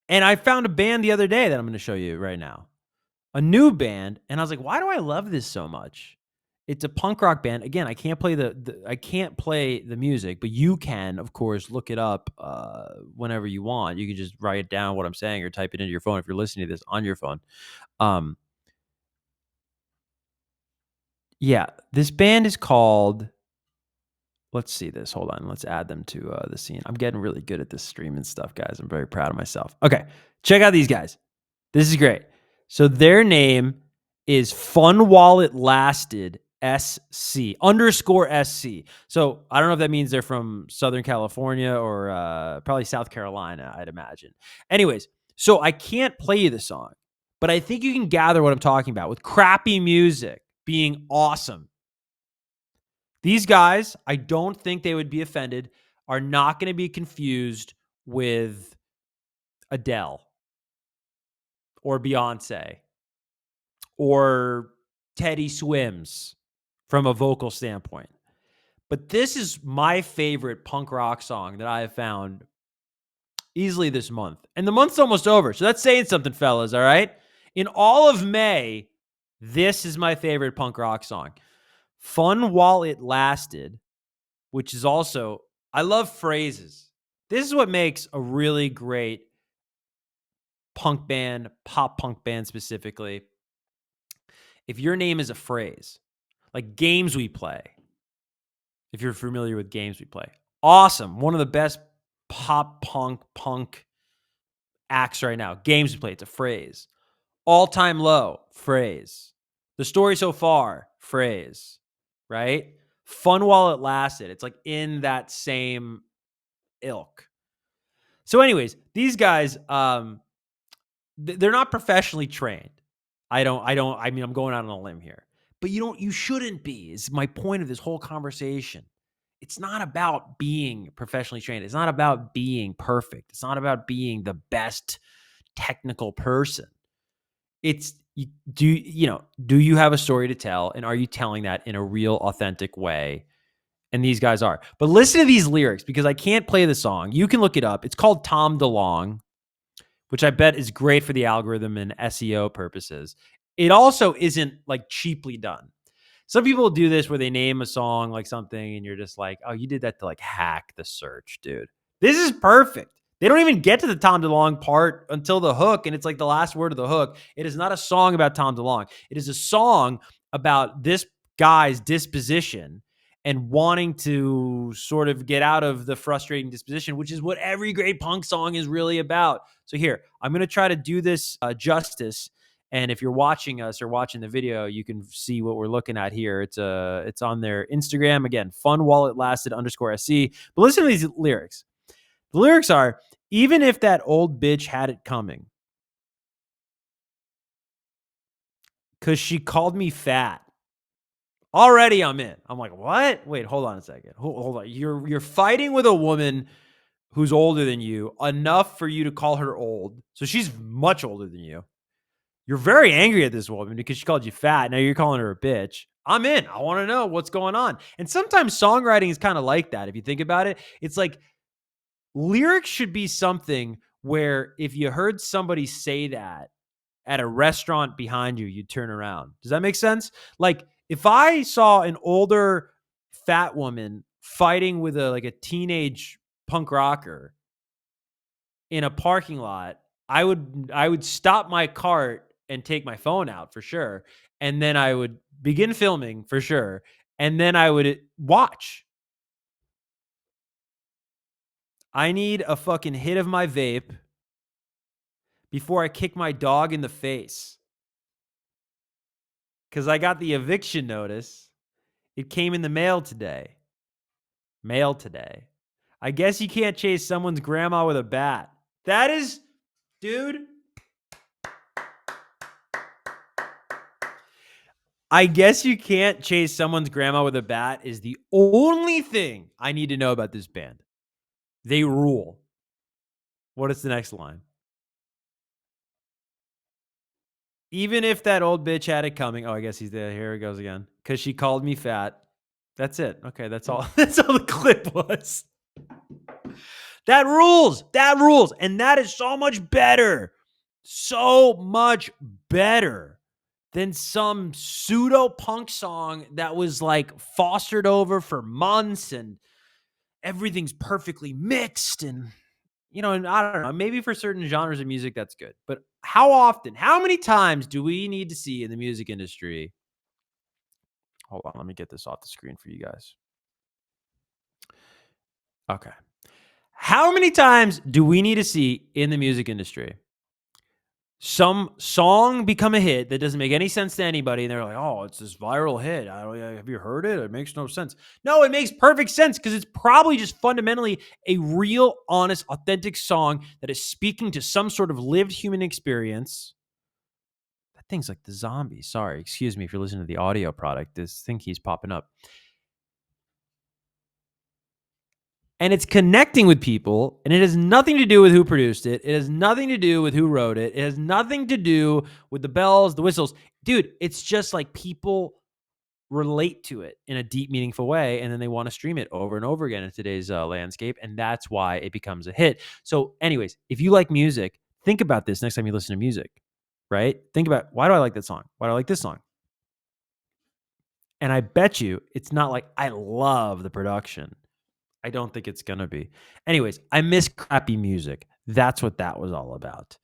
And I found a band the other day that I'm going to show you right now. A new band, and I was like, "Why do I love this so much?" It's a punk rock band. Again, I can't play I can't play the music, but you can, of course, look it up whenever you want. You can just write down what I'm saying or type it into your phone if you're listening to this on your phone. Um, yeah, this band is called. Let's see this. Hold on. Let's add them to the scene. I'm getting really good at this streaming stuff, guys. I'm very proud of myself. Okay, check out these guys. This is great. So their name is Fun While It Lasted SC _SC. So I don't know if that means they're from Southern California or probably South Carolina, I'd imagine. Anyways, so I can't play you the song, but I think you can gather what I'm talking about with crappy music being awesome. These guys, I don't think they would be offended, are not going to be confused with Adele or Beyonce or Teddy Swims from a vocal standpoint. But this is my favorite punk rock song that I have found easily this month. And the month's almost over. So that's saying something, fellas, all right? In all of May, this is my favorite punk rock song. Fun While It Lasted, which is also, I love phrases. This is what makes a really great punk band, pop punk band specifically. If your name is a phrase, like Games We Play, if you're familiar with Games We Play, awesome. One of the best pop punk acts right now. Games We Play, it's a phrase. All Time Low, phrase. The Story So Far, phrase, right? Fun While It Lasted. It's like in that same ilk. So anyways, these guys, they're not professionally trained. I mean, I'm going out on a limb here, but you shouldn't be, is my point of this whole conversation. It's not about being professionally trained. It's not about being perfect. It's not about being the best technical person. It's, do you have a story to tell? And are you telling that in a real, authentic way? And these guys are. But listen to these lyrics, because I can't play the song. You can look it up. It's called Tom DeLonge, which I bet is great for the algorithm and SEO purposes. It also isn't like cheaply done. Some people do this where they name a song like something and you're just like, oh, you did that to like hack the search, dude. This is perfect. They don't even get to the Tom DeLonge part until the hook, and it's like the last word of the hook. It is not a song about Tom DeLonge. It is a song about this guy's disposition and wanting to sort of get out of the frustrating disposition, which is what every great punk song is really about. So here, I'm going to try to do this justice. And if you're watching us or watching the video, you can see what we're looking at here. It's on their Instagram. Again, Fun While It Lasted _SC. But listen to these lyrics. The lyrics are, even if that old bitch had it coming, because she called me fat. Already I'm in. I'm like, what? Wait, hold on a second. Hold on. You're fighting with a woman who's older than you, enough for you to call her old. So she's much older than you. You're very angry at this woman because she called you fat. Now you're calling her a bitch. I'm in. I want to know what's going on. And sometimes songwriting is kind of like that. If you think about it, it's like lyrics should be something where if you heard somebody say that at a restaurant behind you, you'd turn around. Does that make sense? Like if I saw an older fat woman fighting with a teenage punk rocker in a parking lot, I would stop my cart and take my phone out for sure. And then I would begin filming for sure. And then I would watch. I need a fucking hit of my vape before I kick my dog in the face. Because I got the eviction notice. It came in the mail today. I guess you can't chase someone's grandma with a bat. That is, dude. I guess you can't chase someone's grandma with a bat is the only thing I need to know about this band. They rule. What is the next line? Even if that old bitch had it coming. Oh, I guess he's there. Here it goes again. Because she called me fat. That's it. Okay, that's all. That's all the clip was. That rules. That rules. And that is so much better. So much better than some pseudo punk song that was like fostered over for months and everything's perfectly mixed. And, and I don't know, maybe for certain genres of music, that's good. But how many times do we need to see in the music industry? Hold on, let me get this off the screen for you guys. Okay. How many times do we need to see in the music industry some song become a hit that doesn't make any sense to anybody? And they're like, oh, it's this viral hit. Have you heard it? It makes no sense. No, it makes perfect sense because it's probably just fundamentally a real, honest, authentic song that is speaking to some sort of lived human experience. That thing's like the zombie. Sorry, excuse me if you're listening to the audio product. This thing keeps popping up. And it's connecting with people, and it has nothing to do with who produced it. It has nothing to do with who wrote it. It has nothing to do with the bells, the whistles. Dude, it's just like people relate to it in a deep, meaningful way, and then they want to stream it over and over again in today's landscape, and that's why it becomes a hit. So anyways, if you like music, think about this next time you listen to music, right? Think about, why do I like that song? Why do I like this song? And I bet you it's not like I love the production. I don't think it's gonna be. Anyways, I miss crappy music. That's what that was all about.